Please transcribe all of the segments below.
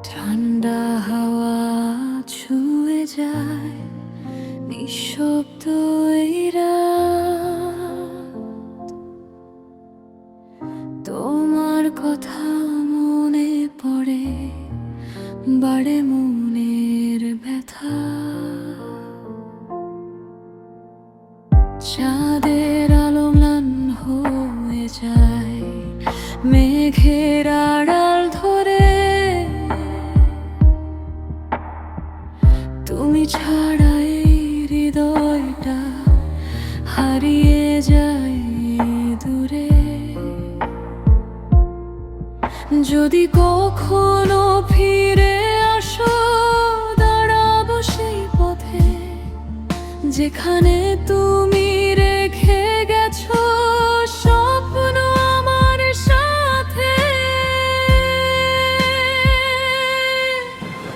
ঠান্ডা হাওয়া ছুঁয়ে যায় নিঃশব্দ এই রাত। তোমার কথা মনে পড়ে, বাড়ে মনের ব্যথা। চাঁদের আলো ম্লান হয়ে যায় মেঘের আড়াল ধরে। তুমি ছাড়া এই হৃদয়টা হারিয়ে যায় দূরে। যদি কখনো ফিরে আসো, দাঁড়াবো সেই পথে যেখানে তুমি রেখে গেছো স্বপ্ন আমার সাথে।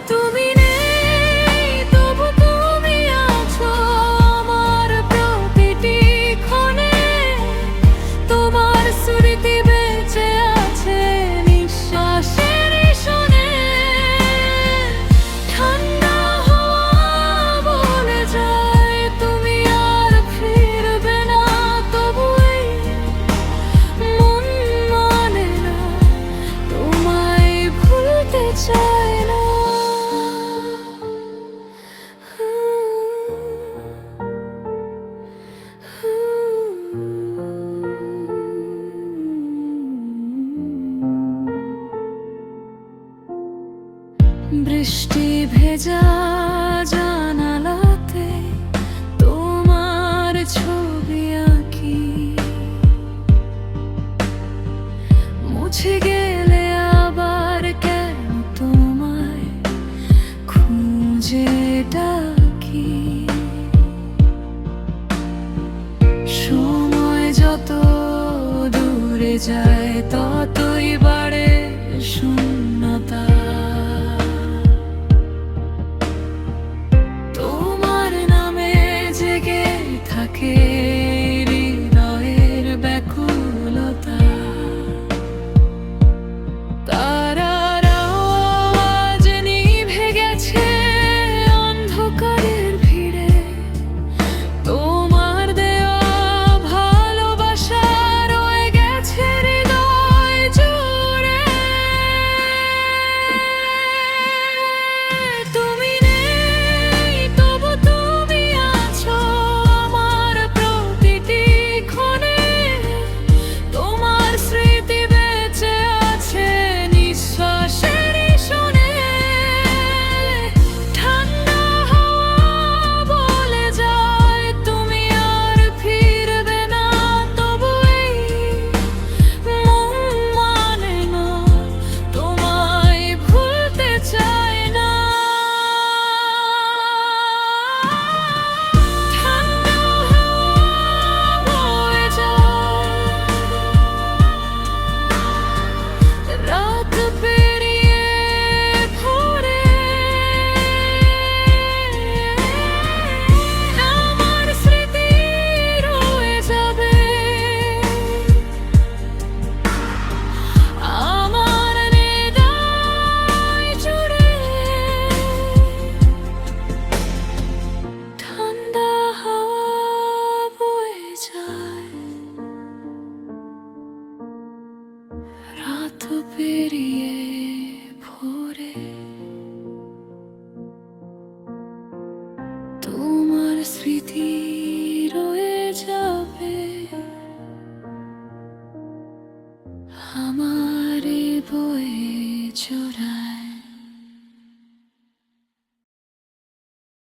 তুমি নেই তবু তুমি আছো আমার প্রতিটি ক্ষণে। তোমার স্মৃতি বেঁচে আছে নিঃশ্বাসের শোনে। ঠান্ডা হাওয়া বলে যায় তুমি আর ফিরবে না, তবু এই মন মানে না, তোমায় ভুলতে চায় না। বৃষ্টি ভেজা জানালাতে তোমার ছবি আঁকি। মুছে গেলে আবার কেন তোমায় খুঁজে ডাকি। সময় যত দূরে যায় ততই বাড়ে শূন্যতা। তোমার নামে জেগে থাকে হৃদয়ের ব্যাকুলতা। তারার আওয়াজ নিভে গেছে অন্ধকারের ভিড়ে। তোমার দেওয়া ভালোবাসা রয়ে গেছে হৃদয় জুড়ে। তুমি নেই তবু তুমি আছো আমার প্রতিটি ক্ষণে। তোমার স্মৃতি বেঁচে আছে নিঃশ্বাসের শোনে। ঠান্ডা হাওয়া বলে যায় তুমি আর ফিরবে না, তবু এই মন মানে না, তোমায় ভুলতে চায় না। ঠান্ডা হাওয়া বয়ে যায় রাত পেরিয়ে ভোরে। আমার স্মৃতি রয়ে যাবে আমার হৃদয় জুড়ে। ঠান্ডা হাওয়া বয়ে যায় রাত পেরিয়ে ভোরে। তোমার স্মৃতি রয়ে যাবে আমার বয়ে চড়ায়।